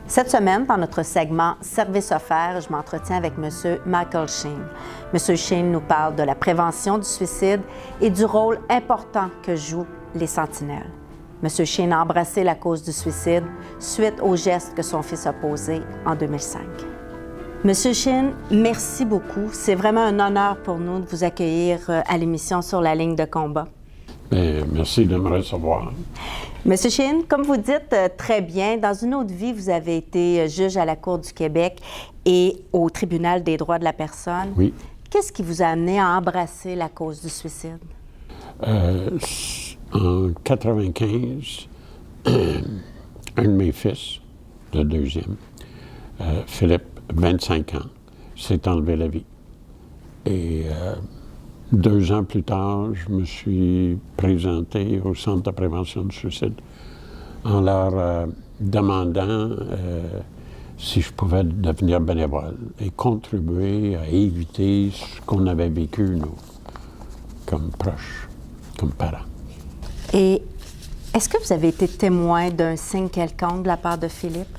Cette semaine, dans notre segment Service offert, je m'entretiens avec M. Michael Sheen. M. Sheen nous parle de la prévention du suicide et du rôle important que jouent les sentinelles. M. Sheen a embrassé la cause du suicide suite aux gestes que son fils a posés en 2005. M. Sheen, merci beaucoup. C'est vraiment un honneur pour nous de vous accueillir à l'émission Sur la ligne de combat. Bien, merci de me recevoir. Monsieur Sheen, comme vous dites très bien, dans une autre vie, vous avez été juge à la Cour du Québec et au Tribunal des droits de la personne. Oui. Qu'est-ce qui vous a amené à embrasser la cause du suicide? En 95, un de mes fils, le deuxième, Philippe, 25 ans, s'est enlevé la vie. Et 2 ans plus tard, je me suis présenté au Centre de prévention du suicide en leur demandant si je pouvais devenir bénévole et contribuer à éviter ce qu'on avait vécu, nous, comme proches, comme parents. Et est-ce que vous avez été témoin d'un signe quelconque de la part de Philippe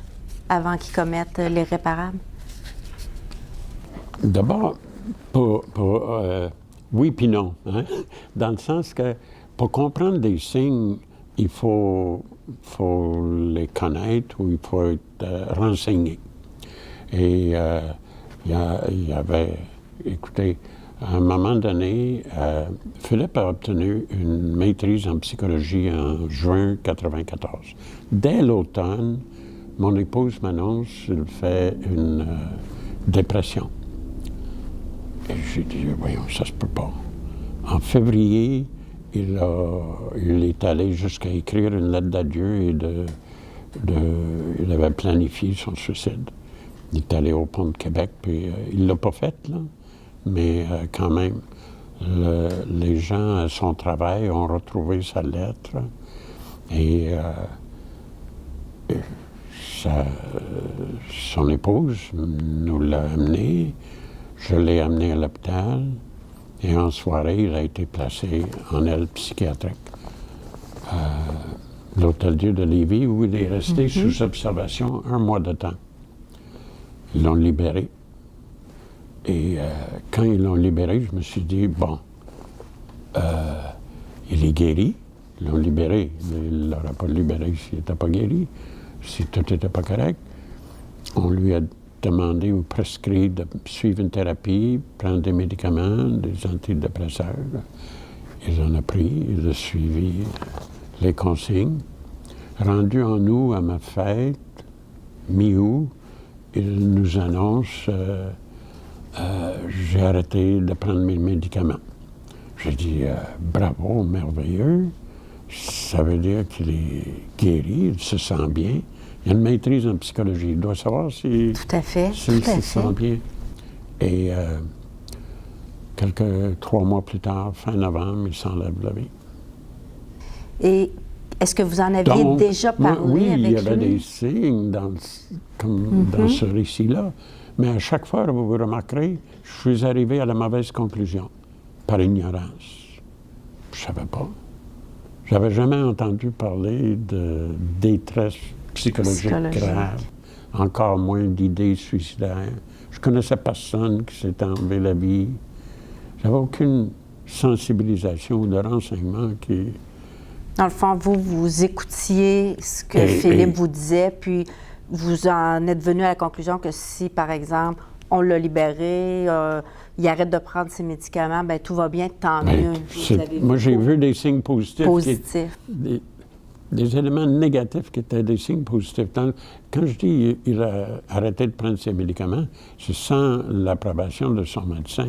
avant qu'il commette l'irréparable? D'abord, oui puis non, hein? Dans le sens que pour comprendre des signes, il faut les connaître ou il faut être renseigné. Et il y avait, écoutez, à un moment donné, Philippe a obtenu une maîtrise en psychologie en juin 1994. Dès l'automne, mon épouse m'annonce qu'il fait une dépression. Et j'ai dit, voyons, ça se peut pas. En février, il est allé jusqu'à écrire une lettre d'adieu et il avait planifié son suicide. Il est allé au pont de Québec, puis il l'a pas fait, là. Mais quand même, les gens à son travail ont retrouvé sa lettre et son épouse nous l'a amené. Je l'ai amené à l'hôpital et en soirée, il a été placé en aile psychiatrique à l'Hôtel-Dieu de Lévis où il est resté sous observation 1 mois de temps. Ils l'ont libéré. Et quand ils l'ont libéré, je me suis dit, bon, il est guéri. Ils l'ont libéré. Il ne l'aurait pas libéré s'il n'était pas guéri, si tout n'était pas correct. On lui a demandé ou prescrit de suivre une thérapie, prendre des médicaments, des antidépresseurs. Il en a pris, il a suivi les consignes. Rendu en août à ma fête, mi-août, il nous annonce j'ai arrêté de prendre mes médicaments. J'ai dit bravo, merveilleux. Ça veut dire qu'il est guéri, il se sent bien. Il a une maîtrise en psychologie. Il doit savoir s'il se sent bien. Et 3 mois plus tard, fin novembre, il s'enlève la vie. Et est-ce que vous en aviez déjà parlé avec lui? Oui, il y avait des signes dans ce récit-là. Mais à chaque fois, vous remarquerez, je suis arrivé à la mauvaise conclusion, par ignorance. Je ne savais pas. Je n'avais jamais entendu parler de détresse psychologique grave, encore moins d'idées suicidaires. Je ne connaissais personne qui s'était enlevé la vie. Je n'avais aucune sensibilisation ou de renseignement qui... Dans le fond, vous écoutiez ce que Philippe vous disait, puis vous en êtes venu à la conclusion que si, par exemple, on l'a libéré, il arrête de prendre ses médicaments, bien, tout va bien, tant mieux. Moi, j'ai vu des signes positifs. Des éléments négatifs qui étaient des signes positifs. Quand je dis qu'il a arrêté de prendre ses médicaments, c'est sans l'approbation de son médecin.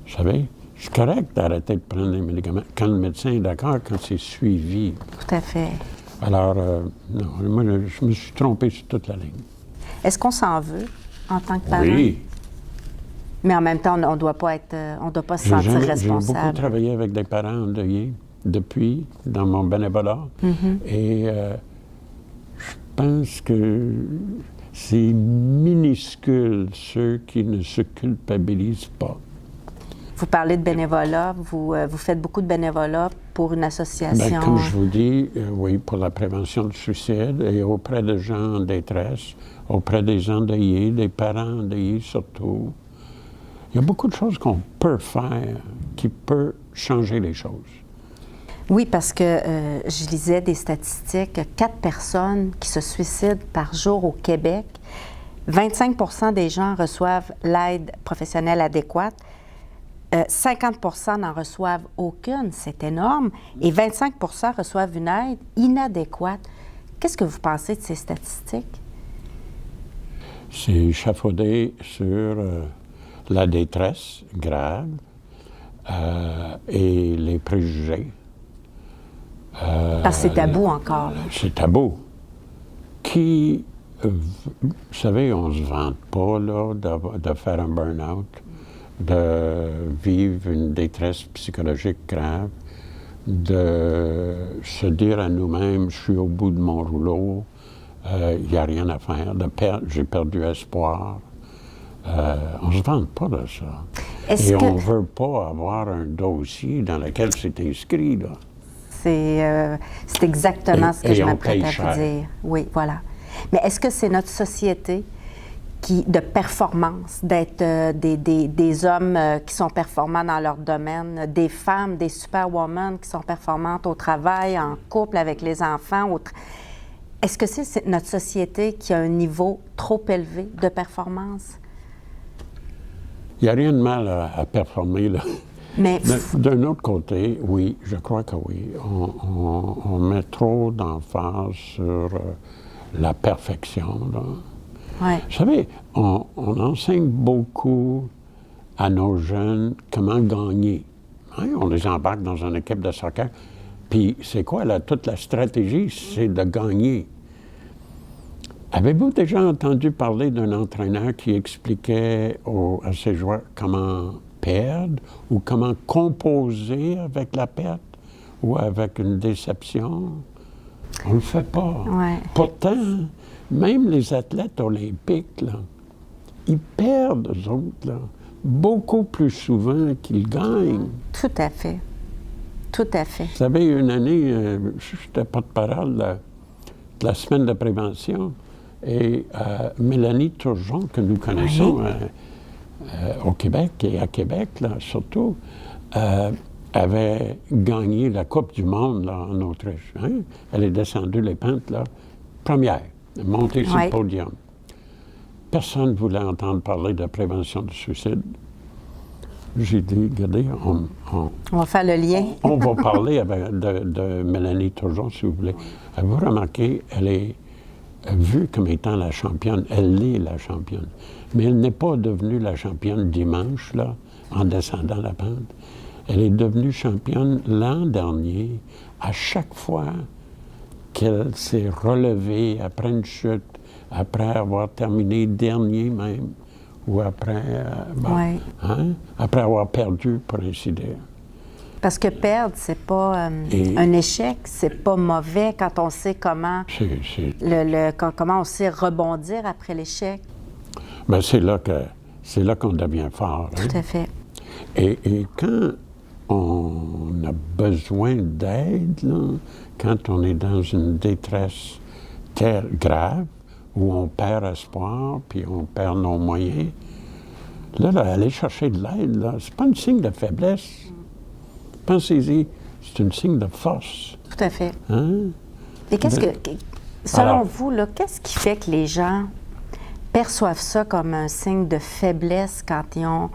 Vous savez, c'est correct d'arrêter de prendre les médicaments quand le médecin est d'accord, quand c'est suivi. Tout à fait. Alors, non, moi, je me suis trompé sur toute la ligne. Est-ce qu'on s'en veut en tant que parent? Oui. Mais en même temps, on ne doit pas se sentir responsable. J'ai beaucoup travaillé avec des parents endeuillés depuis, dans mon bénévolat. Et je pense que c'est minuscule ceux qui ne se culpabilisent pas. Vous parlez de bénévolat, vous faites beaucoup de bénévolat pour une association. Bien, comme je vous dis, oui, pour la prévention du suicide et auprès de gens en détresse, auprès des endeuillés, des parents endeuillés surtout. Il y a beaucoup de choses qu'on peut faire qui peuvent changer les choses. Oui, parce que je lisais des statistiques, 4 personnes qui se suicident par jour au Québec. 25 des gens reçoivent l'aide professionnelle adéquate. 50 n'en reçoivent aucune, c'est énorme. Et 25 reçoivent une aide inadéquate. Qu'est-ce que vous pensez de ces statistiques? C'est échafaudé sur la détresse grave et les préjugés. Parce que c'est tabou encore. C'est tabou. Vous savez, on ne se vante pas là, de faire un burn-out, de vivre une détresse psychologique grave, de se dire à nous-mêmes, je suis au bout de mon rouleau, il n'y a rien à faire, j'ai perdu espoir. On ne se vante pas de ça. Et on ne veut pas avoir un dossier dans lequel c'est inscrit, là. C'est exactement ce que je m'apprête à vous dire. Oui, voilà. Mais est-ce que c'est notre société de performance, d'être des hommes qui sont performants dans leur domaine, des femmes, des superwomen qui sont performantes au travail, en couple, avec les enfants? Est-ce que c'est notre société qui a un niveau trop élevé de performance? Il n'y a rien de mal à performer, là. Mais d'un autre côté, oui, je crois que oui. On met trop d'emphase sur la perfection, là. Ouais. Vous savez, on enseigne beaucoup à nos jeunes comment gagner. Hein? On les embarque dans une équipe de soccer. Puis c'est quoi, là, toute la stratégie, c'est de gagner. Avez-vous déjà entendu parler d'un entraîneur qui expliquait à ses joueurs comment perdre ou comment composer avec la perte ou avec une déception? On ne le fait pas. Ouais. Pourtant, même les athlètes olympiques, là, ils perdent, eux autres, là, beaucoup plus souvent qu'ils gagnent. Tout à fait. Tout à fait. Vous savez, une année, j'étais porte-parole de la semaine de prévention et Mélanie Turgeon, que nous connaissons au Québec et à Québec, là, surtout, avait gagné la Coupe du monde là, en Autriche. Hein? Elle est descendue les pentes, là, première, montée sur le podium. Personne ne voulait entendre parler de prévention du suicide. J'ai dit, regardez, on va faire le lien. On va parler de Mélanie Turgeon, si vous voulez. Vous remarquez, elle est vue comme étant la championne. Elle est la championne. Mais elle n'est pas devenue la championne dimanche, là, en descendant la pente. Elle est devenue championne l'an dernier, à chaque fois qu'elle s'est relevée après une chute, après avoir terminé dernier même, ou après, après avoir perdu, pour ainsi dire. Parce que perdre, c'est pas un échec, c'est pas mauvais quand on sait comment, comment on sait rebondir après l'échec. Bien, c'est là qu'on devient fort. Hein? Tout à fait. Et quand on a besoin d'aide, là, quand on est dans une détresse grave, où on perd espoir, puis on perd nos moyens, là, aller chercher de l'aide, là, c'est pas un signe de faiblesse. Pensez-y, c'est un signe de force. Tout à fait. Hein? Et selon vous, là, qu'est-ce qui fait que les gens perçoivent ça comme un signe de faiblesse quand ils ont...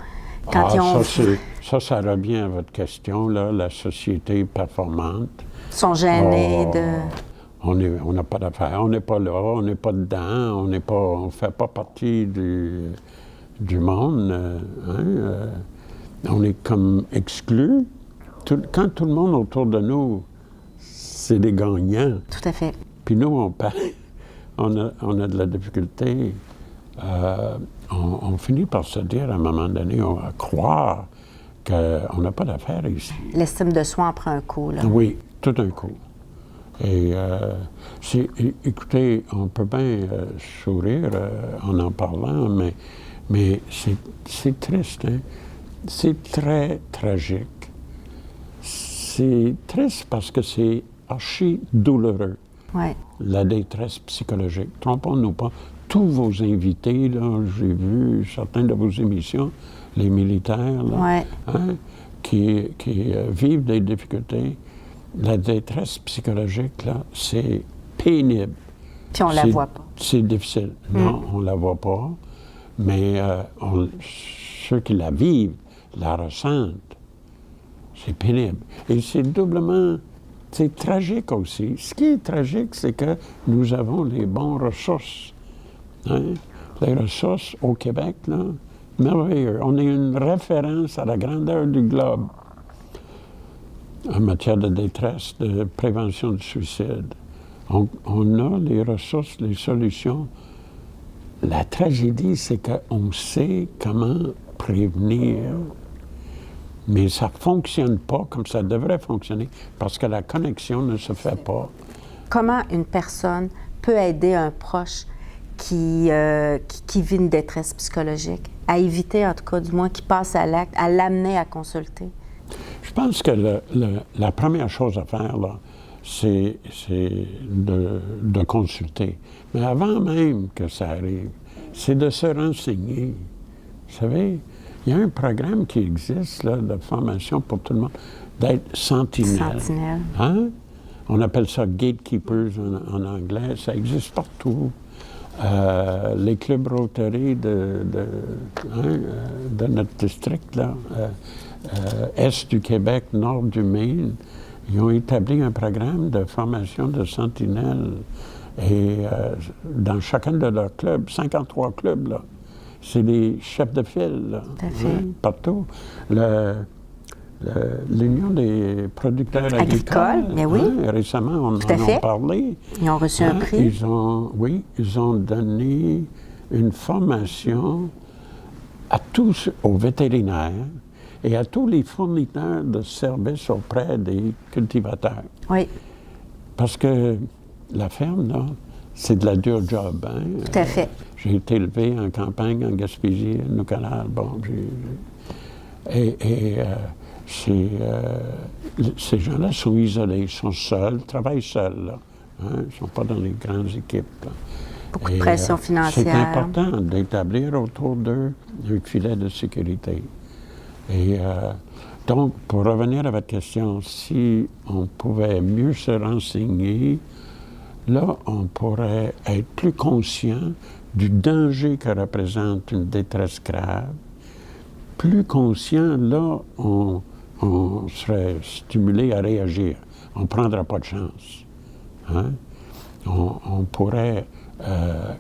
Ça revient à votre question, là, la société performante. Ils sont gênés de... On n'a pas d'affaires, on n'est pas là, on n'est pas dedans, on ne fait pas partie du monde. On est comme exclus. Quand tout le monde autour de nous, c'est des gagnants. Tout à fait. Puis nous, on a de la difficulté. On finit par se dire, à un moment donné, on va croire qu'on n'a pas d'affaires ici. L'estime de soi en prend un coup, là. Oui, tout un coup. Et écoutez, on peut bien sourire en parlant, mais c'est triste. Hein? C'est très tragique. C'est triste parce que c'est archi douloureux, Ouais. la détresse psychologique. Trompons-nous pas. Tous vos invités, là, j'ai vu certaines de vos émissions, les militaires, là, Ouais. hein, qui vivent des difficultés. La détresse psychologique, là, c'est pénible. Puis on la C'est- voit pas. C'est difficile. Non, on la voit pas. Mais ceux qui la vivent, la ressentent. C'est pénible. Et c'est doublement... C'est tragique aussi. Ce qui est tragique, c'est que nous avons les bonnes ressources. Hein? Les ressources au Québec, là, merveilleux. On est une référence à la grandeur du globe en matière de détresse, de prévention du suicide. On a les ressources, les solutions. La tragédie, c'est qu'on sait comment prévenir, mais ça ne fonctionne pas comme ça devrait fonctionner parce que la connexion ne se fait pas. Comment une personne peut aider un proche qui vit une détresse psychologique, à éviter, en tout cas, du moins, qui passe à l'acte, à l'amener à consulter? Je pense que la première chose à faire, là, c'est de consulter. Mais avant même que ça arrive, c'est de se renseigner. Vous savez, il y a un programme qui existe là, de formation pour tout le monde, d'être sentinelle. Sentinelle. Hein? On appelle ça gatekeepers en anglais. Ça existe partout. Les clubs Rotary de notre district, là, est du Québec, nord du Maine, ils ont établi un programme de formation de sentinelles. Et dans chacun de leurs clubs, 53 clubs, là, c'est des chefs de file, là, Tout à fait. partout. L'Union des producteurs agricoles, mais oui. Récemment, on Tout à en fait. a parlé. Ils ont reçu un prix. Ils ont donné une formation à tous, aux vétérinaires et à tous les fournisseurs de services auprès des cultivateurs. Oui, Parce que la ferme, là, c'est de la dure job. Hein? tout à fait. J'ai été élevé en campagne, en Gaspésie, à Noucanal. Bon, ces gens-là sont isolés, ils sont seuls, travaillent seuls. Là, hein? Ils ne sont pas dans les grandes équipes. Là. Beaucoup de pression financière. C'est important d'établir autour d'eux un filet de sécurité. Et donc, pour revenir à votre question, si on pouvait mieux se renseigner, là, on pourrait être plus conscient du danger que représente une détresse grave. Plus conscient, là, on serait stimulé à réagir. On ne prendra pas de chance. Hein? On pourrait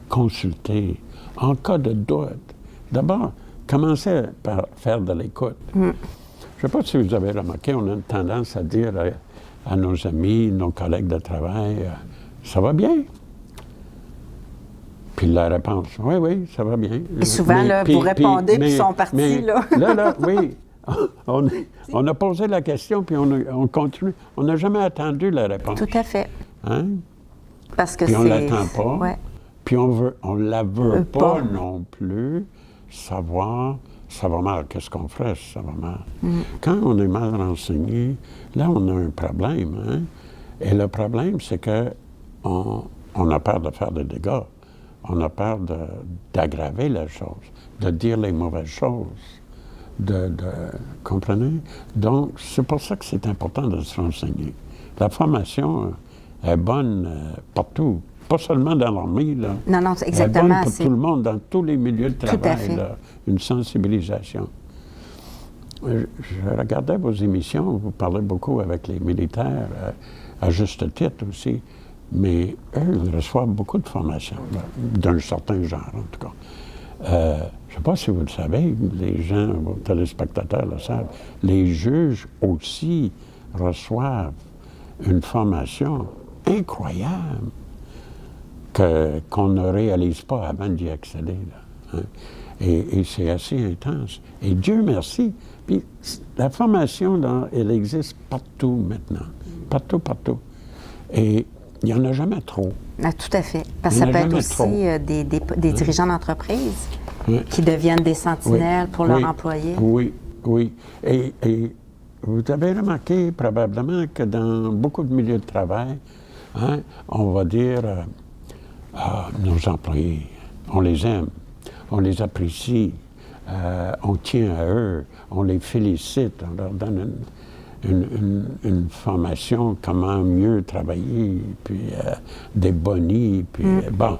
consulter en cas de doute. D'abord, commencer par faire de l'écoute. Je ne sais pas si vous avez remarqué, on a une tendance à dire à nos amis, nos collègues de travail, ça va bien? Puis la réponse, oui, ça va bien. Et souvent, là, vous répondez, puis ils sont partis, là. Là, oui. On a posé la question, puis on continue. On n'a jamais attendu la réponse. Tout à fait. Hein? Parce que Puis on c'est... ne l'attend pas. Ouais. Puis on ne la veut pas pas. non plus savoir, ça va mal, qu'est-ce qu'on ferait si ça va mal? Quand on est mal renseigné, là, on a un problème. Hein? Et le problème, c'est que on a peur de faire des dégâts. On a peur d'aggraver les choses, de dire les mauvaises choses. Comprenez? Donc, c'est pour ça que c'est important de se renseigner. La formation est bonne partout, pas seulement dans l'armée. Là. Non, Elle est exactement. bonne pour tout le monde, dans tous les milieux de à travail, fait. là, une sensibilisation. Je regardais vos émissions, vous parlez beaucoup avec les militaires, à juste titre aussi, mais eux, ils reçoivent beaucoup de formations, d'un certain genre en tout cas. Je ne sais pas si vous le savez, les gens, vos téléspectateurs le savent, les juges aussi reçoivent une formation incroyable qu'on ne réalise pas avant d'y accéder. Là, hein. Et c'est assez intense. Et Dieu merci. Puis la formation, là, elle existe partout maintenant. Partout. Et il n'y en a jamais trop. Ah, tout à fait. Parce Il que y en ça a peut être jamais aussi des dirigeants d'entreprise Oui. qui deviennent des sentinelles pour leurs Oui. employés. Oui, oui. Et vous avez remarqué probablement que dans beaucoup de milieux de travail, hein, on va dire, nos employés, on les aime, on les apprécie, on tient à eux, on les félicite, on leur donne une formation, comment mieux travailler, puis des bonis, puis bon.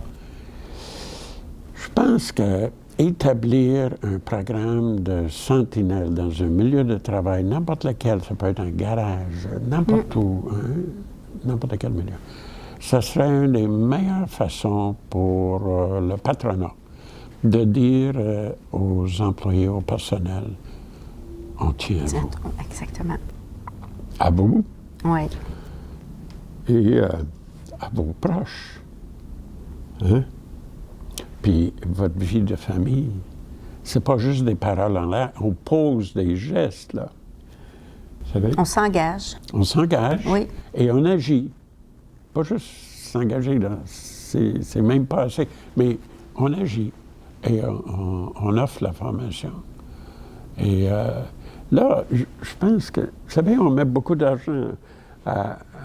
Je pense que établir un programme de sentinelle dans un milieu de travail, n'importe lequel, ça peut être un garage, n'importe où, hein, n'importe quel milieu, ça serait une des meilleures façons pour le patronat de dire aux employés, au personnel, on tient à vous. Exactement. À vous. Oui. Et à vos proches. Hein? Puis votre vie de famille, c'est pas juste des paroles en l'air, on pose des gestes, là. Vous savez? On s'engage. On s'engage. Oui. Et on agit. Pas juste s'engager, là. C'est même pas assez. Mais on agit. Et on offre la formation. Et là, je pense que, vous savez, on met beaucoup d'argent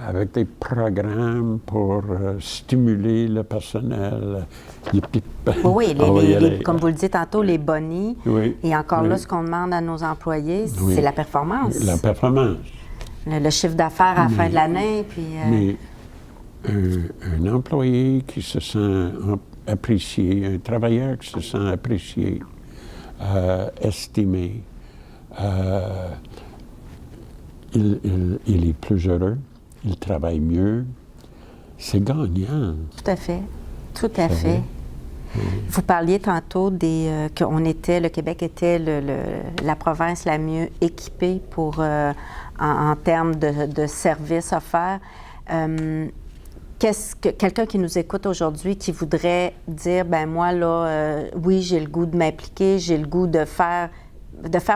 avec des programmes pour stimuler le personnel. Oui, comme vous le dites tantôt, les bonis. Oui, et encore oui. là, ce qu'on demande à nos employés, Oui. c'est la performance. La performance. Le chiffre d'affaires à la fin de l'année. Puis, Mais un employé qui se sent apprécié, un travailleur qui se sent apprécié, estimé, il est plus heureux, il travaille mieux. C'est gagnant. Tout à fait. Tout à fait. Vous parliez tantôt le Québec était la province la mieux équipée pour, en termes de services offerts. Quelqu'un qui nous écoute aujourd'hui qui voudrait dire, ben moi, là, oui, j'ai le goût de m'impliquer, j'ai le goût de faire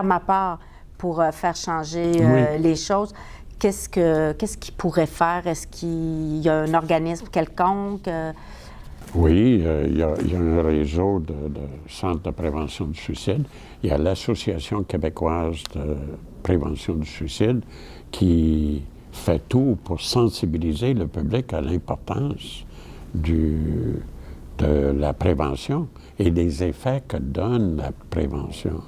ma part pour faire changer les choses. Qu'est-ce qu'il pourrait faire? Est-ce qu'il y a un organisme quelconque? Oui, il y a un réseau de centres de prévention du suicide. Il y a l'Association québécoise de prévention du suicide qui fait tout pour sensibiliser le public à l'importance de la prévention et des effets que donne la prévention.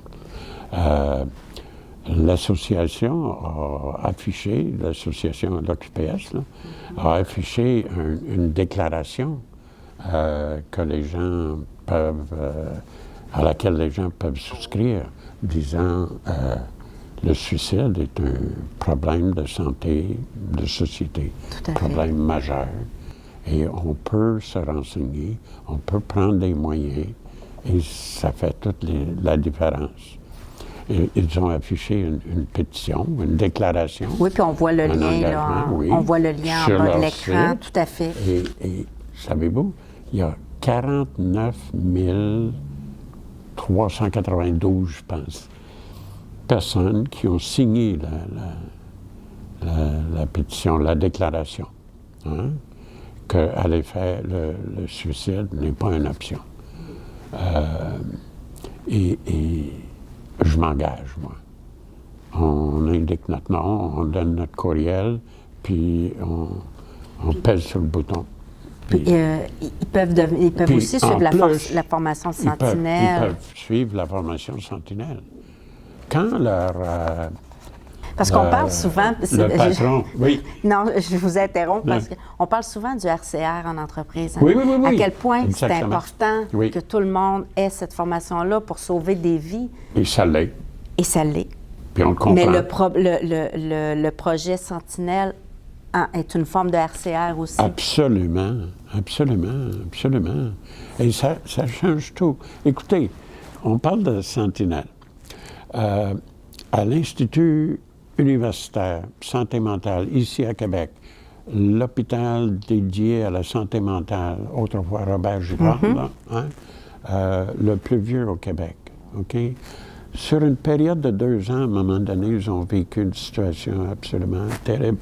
L'association a affiché, l'association l'OQPS, a affiché une déclaration que les gens à laquelle les gens peuvent souscrire, disant le suicide est un problème de santé, de société, un problème majeur. Et on peut se renseigner, on peut prendre des moyens, et ça fait toute la différence. Et ils ont affiché une pétition, une déclaration. Oui, puis on voit le lien, là, on voit le lien en bas de l'écran, tout à fait. Et savez-vous, il y a 49 392, je pense, personnes qui ont signé la pétition, la déclaration, hein, qu'à l'effet, le suicide n'est pas une option. Et je m'engage, moi. On indique notre nom, on donne notre courriel, puis on pèse sur le bouton. Puis, ils peuvent aussi suivre la formation Sentinelle. Ils peuvent suivre la formation Sentinelle. Quand leur... parce qu'on parle souvent... Le patron, oui. Non, je vous interromps parce qu'on parle souvent du RCR en entreprise. Hein? Oui. À quel point c'est important que tout le monde ait cette formation-là pour sauver des vies. Et ça l'est. Et ça l'est. Puis on le comprend. Mais le projet Sentinelle est une forme de RCR aussi. Absolument. Et ça change tout. Écoutez, on parle de Sentinelle. À l'Institut universitaire santé mentale, ici à Québec, l'hôpital dédié à la santé mentale, autrefois Robert Girard, le plus vieux au Québec, OK? Sur une période de 2 ans, à un moment donné, ils ont vécu une situation absolument terrible.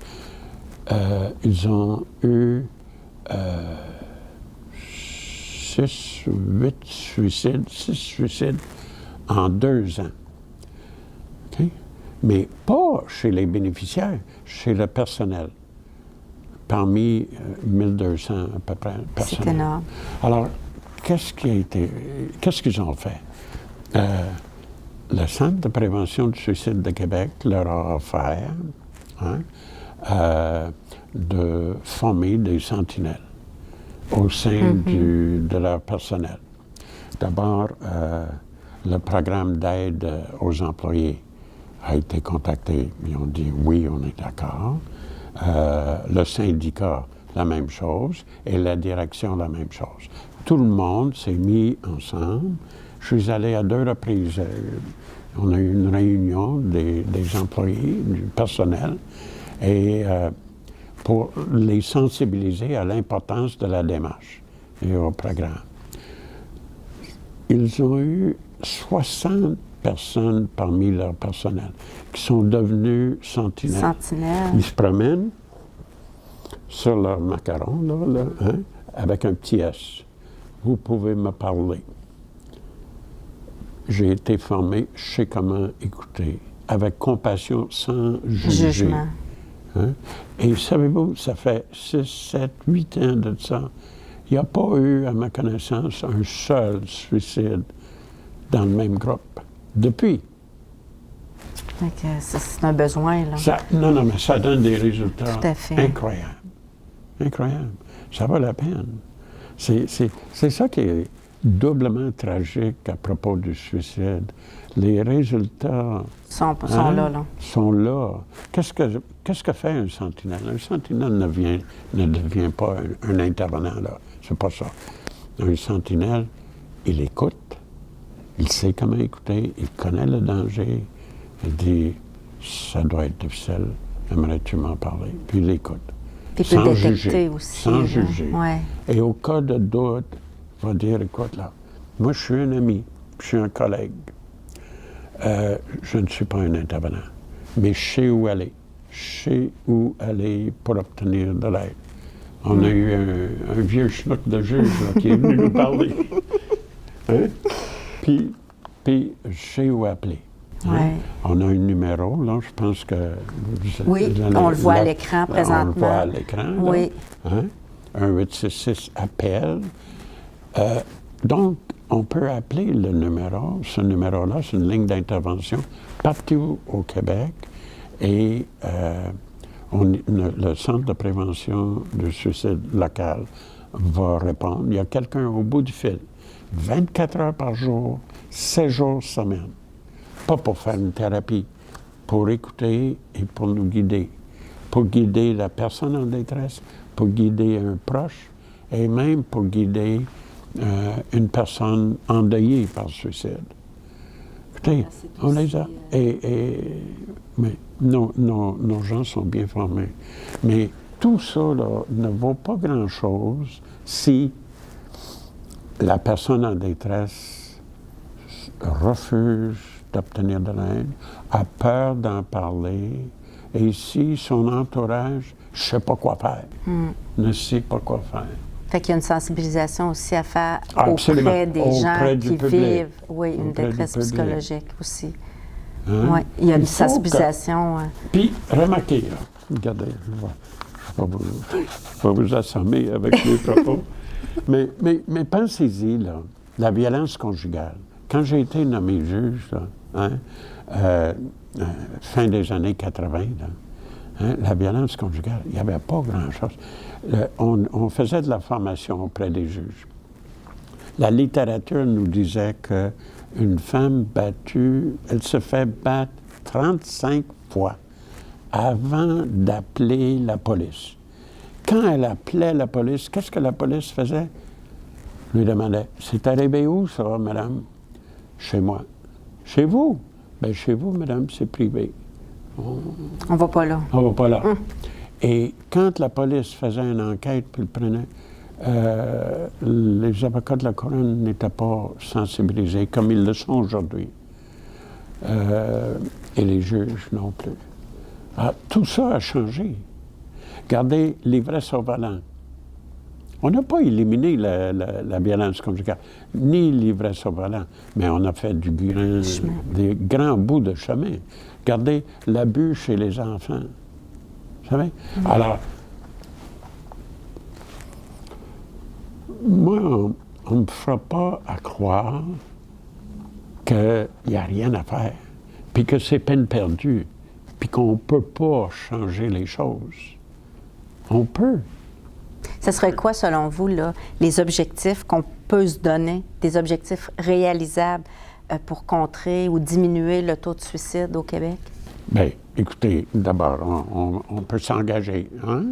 Ils ont eu 6 suicides en 2 ans. Okay? mais pas chez les bénéficiaires, chez le personnel. Parmi 1200 à peu près personnels. C'est énorme. Alors, qu'est-ce qu'ils ont fait? Le Centre de prévention du suicide de Québec leur a offert de former des sentinelles au sein de leur personnel. D'abord, le programme d'aide aux employés a été contacté. Ils ont dit oui, on est d'accord. Le syndicat, la même chose, et la direction, la même chose. Tout le monde s'est mis ensemble. Je suis allé à 2 reprises. On a eu une réunion des employés, du personnel, et pour les sensibiliser à l'importance de la démarche et au programme. Ils ont eu 60 personnes parmi leur personnel qui sont devenus sentinelles. Ils se promènent sur leur macaron, avec un petit S. Vous pouvez me parler. J'ai été formé, je sais comment écouter, avec compassion, sans juger. Et savez-vous, ça fait 6, 7, 8 ans de ça. Il n'y a pas eu, à ma connaissance, un seul suicide dans le même groupe. Depuis. C'est un besoin, là. Non, mais ça donne des résultats tout à fait. Incroyables. Incroyables. Ça vaut la peine. C'est ça qui est doublement tragique à propos du suicide. Les résultats sont là. Sont là. Qu'est-ce que fait un sentinelle? Un sentinelle ne devient pas un intervenant, là. C'est pas ça. Un sentinelle, il écoute, il sait comment écouter, il connaît le danger, il dit « ça doit être difficile, aimerais-tu m'en parler? » Puis il écoute. Puis il peut détecter aussi. Sans juger. Ouais. Et au cas de doute, il va dire « écoute, là, moi je suis un ami, je suis un collègue. Je ne suis pas un intervenant, mais je sais où aller. Je sais où aller pour obtenir de l'aide. » On a eu un vieux schnock de juge là, qui est venu nous parler. Puis, je sais où appeler. On a un numéro, là, je pense que... on le voit à l'écran présentement. On le voit à l'écran, là. Oui. 1-866 appel. Donc, on peut appeler le numéro. Ce numéro-là, c'est une ligne d'intervention partout au Québec. Et le Centre de prévention du suicide local va répondre. Il y a quelqu'un au bout du fil, 24 heures par jour, 7 jours semaine. Pas pour faire une thérapie, pour écouter et pour nous guider. Pour guider la personne en détresse, pour guider un proche et même pour guider une personne endeuillée par suicide. Écoutez, on les a. Mais nos gens sont bien formés. Mais tout ça là, ne vaut pas grand-chose si la personne en détresse refuse d'obtenir de l'aide, a peur d'en parler, et si son entourage ne sait pas quoi faire, ne sait pas quoi faire. Fait qu'il y a une sensibilisation aussi à faire Absolument. auprès des gens qui public. vivent une détresse psychologique aussi. Oui, il y a une sensibilisation. Puis, remarquez, là, regardez, je ne vais pas vous assommer avec mes propos, mais pensez-y, là, la violence conjugale. Quand j'ai été nommé juge, là, fin des années 80, là, la violence conjugale, il n'y avait pas grand-chose. On faisait de la formation auprès des juges. La littérature nous disait qu'une femme battue, elle se fait battre 35 fois avant d'appeler la police. Quand elle appelait la police, qu'est-ce que la police faisait? Je lui demandais, « C'est arrivé où, ça, madame? » « Chez moi. »« Chez vous? » « Bien, chez vous, madame, c'est privé. » On ne va pas là. On ne va pas là. Et quand la police faisait une enquête, puis le prenait, les avocats de la couronne n'étaient pas sensibilisés comme ils le sont aujourd'hui. Et les juges non plus. Alors, tout ça a changé. Regardez l'ivresse au volant. On n'a pas éliminé la violence conjugale, ni l'ivresse au volant, mais on a fait des grands bouts de chemin. Regardez l'abus chez les enfants. Vous savez? Alors, moi, on ne me fera pas à croire qu'il n'y a rien à faire, puis que c'est peine perdue, puis qu'on ne peut pas changer les choses. On peut. Ce serait quoi, selon vous, là, les objectifs qu'on peut se donner, des objectifs réalisables pour contrer ou diminuer le taux de suicide au Québec? Bien, écoutez, d'abord, on peut s'engager, hein?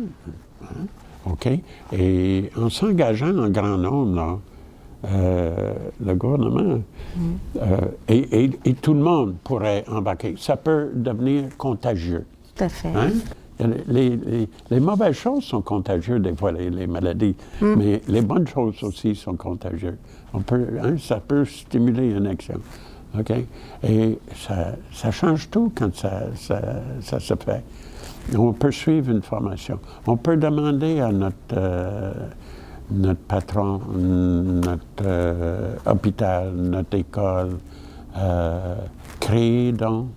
OK? Et en s'engageant en grand nombre, là, le gouvernement et tout le monde pourrait embarquer. Ça peut devenir contagieux. Tout à fait. Hein? Les mauvaises choses sont contagieuses, des fois, les maladies, mais les bonnes choses aussi sont contagieuses. Ça peut stimuler une action. OK? Et ça change tout quand ça se fait. On peut suivre une formation. On peut demander à notre patron, notre hôpital, notre école, créer donc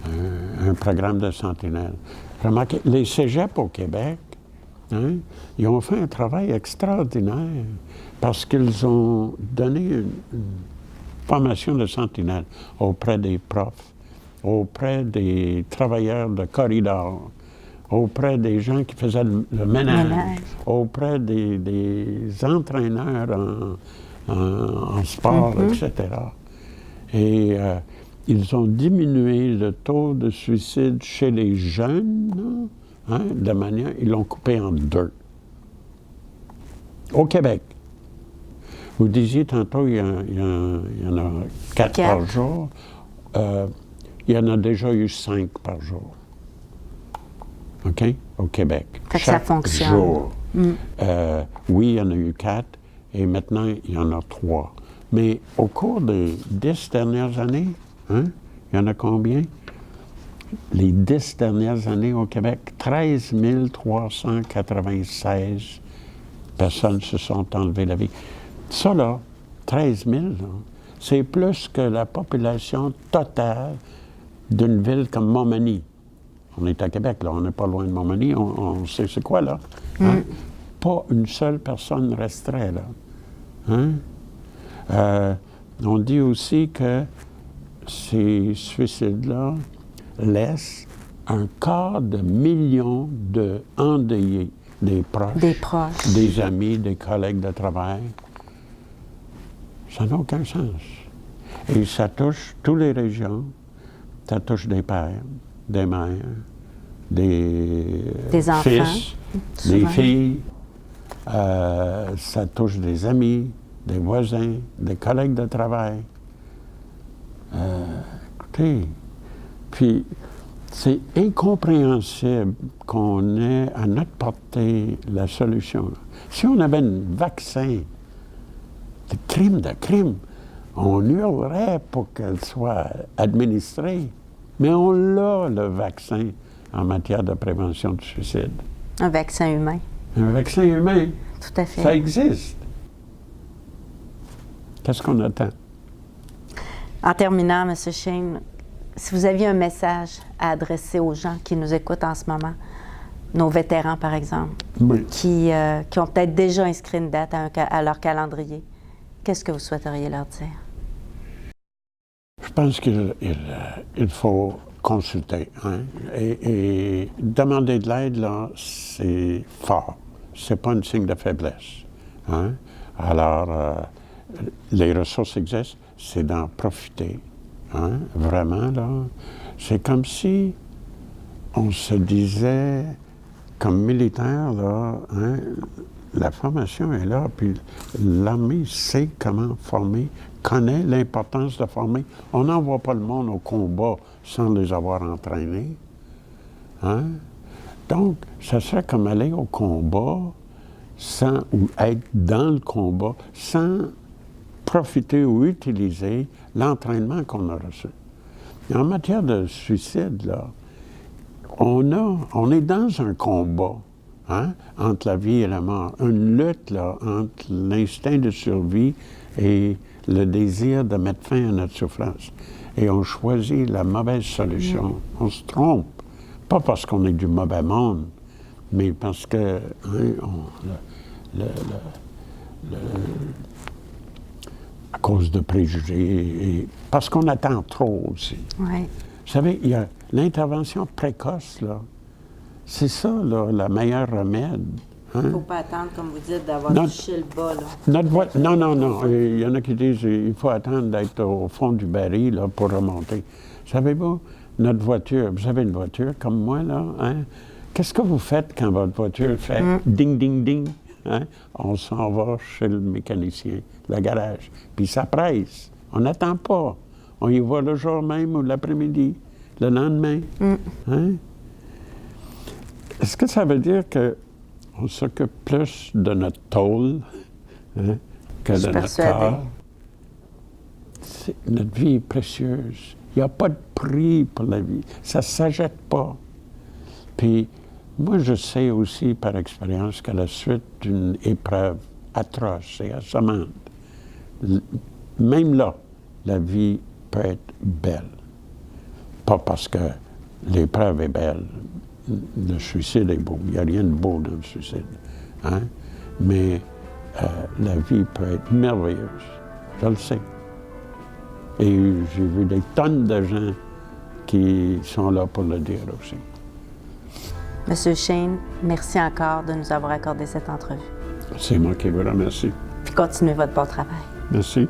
un programme de sentinelle. Remarquez, les cégeps au Québec, hein, ils ont fait un travail extraordinaire parce qu'ils ont donné une formation de sentinelle auprès des profs, auprès des travailleurs de corridor, auprès des gens qui faisaient le ménage, auprès des entraîneurs en sport, etc. Et ils ont diminué le taux de suicide chez les jeunes, hein, de manière, ils l'ont coupé en deux. Au Québec. Vous disiez tantôt, il y en a 4 par jour. Il y en a déjà eu 5 par jour. OK? Au Québec. Chaque ça fonctionne. Jour. Oui, il y en a eu 4 et maintenant, il y en a 3. Mais au cours des 10 dernières années, hein, il y en a combien? Les 10 dernières années au Québec, 13 396 personnes se sont enlevées la vie. Ça, là, 13 000, c'est plus que la population totale d'une ville comme Montmagny. On est à Québec, là, on n'est pas loin de Montmagny, on sait c'est quoi, là. Hein? Pas une seule personne resterait, là. Hein? On dit aussi que ces suicides-là laissent 250 000 de endeuillés, des proches, des amis, des collègues de travail. Ça n'a aucun sens. Et ça touche toutes les régions. Ça touche des pères, des mères, des fils, des filles. Ça touche des amis, des voisins, des collègues de travail. Écoutez, puis c'est incompréhensible qu'on ait à notre portée la solution. Si on avait un vaccin de crime, on hurlerait pour qu'elle soit administrée. Mais on l'a, le vaccin, en matière de prévention du suicide. Un vaccin humain. Un vaccin humain. Tout à fait. Ça existe. Qu'est-ce qu'on attend? En terminant, M. Shane, si vous aviez un message à adresser aux gens qui nous écoutent en ce moment, nos vétérans, par exemple, qui ont peut-être déjà inscrit une date à leur calendrier, qu'est-ce que vous souhaiteriez leur dire? Je pense qu'il faut consulter. Hein? Et demander de l'aide, là, c'est fort. C'est pas un signe de faiblesse. Hein? Alors, les ressources existent, c'est d'en profiter. Hein? Vraiment, là. C'est comme si on se disait, comme militaire, là, hein, la formation est là, puis l'armée sait comment former, connaît l'importance de former. On n'envoie pas le monde au combat sans les avoir entraînés. Hein? Donc, ça serait comme aller au combat ou être dans le combat sans profiter ou utiliser l'entraînement qu'on a reçu. Et en matière de suicide, là, on est dans un combat. hein, entre la vie et la mort. Une lutte là, entre l'instinct de survie et le désir de mettre fin à notre souffrance. Et on choisit la mauvaise solution. On se trompe. Pas parce qu'on est du mauvais monde, mais parce que à cause de préjugés, et parce qu'on attend trop aussi. Oui. Vous savez, il y a l'intervention précoce, là. C'est ça, là, le meilleur remède. Il ne faut pas attendre, comme vous dites, d'avoir touché le bas, là. Non. Il y en a qui disent qu'il faut attendre d'être au fond du baril là, pour remonter. Savez-vous, notre voiture, vous avez une voiture comme moi, là, hein? Qu'est-ce que vous faites quand votre voiture fait ding, ding, ding? Hein? On s'en va chez le mécanicien, le garage, puis ça presse. On n'attend pas. On y va le jour même ou l'après-midi, le lendemain. Hein? Est-ce que ça veut dire qu'on s'occupe plus de notre tôle que de notre corps? Notre vie est précieuse. Il n'y a pas de prix pour la vie. Ça ne s'achète pas. Puis, moi, je sais aussi par expérience qu'à la suite d'une épreuve atroce et assommante, même là, la vie peut être belle. Pas parce que l'épreuve est belle. Le suicide est beau. Il n'y a rien de beau dans le suicide. Hein? Mais la vie peut être merveilleuse. Je le sais. Et j'ai vu des tonnes de gens qui sont là pour le dire aussi. Monsieur Shane, merci encore de nous avoir accordé cette entrevue. C'est moi qui vous remercie. Puis continuez votre bon travail. Merci.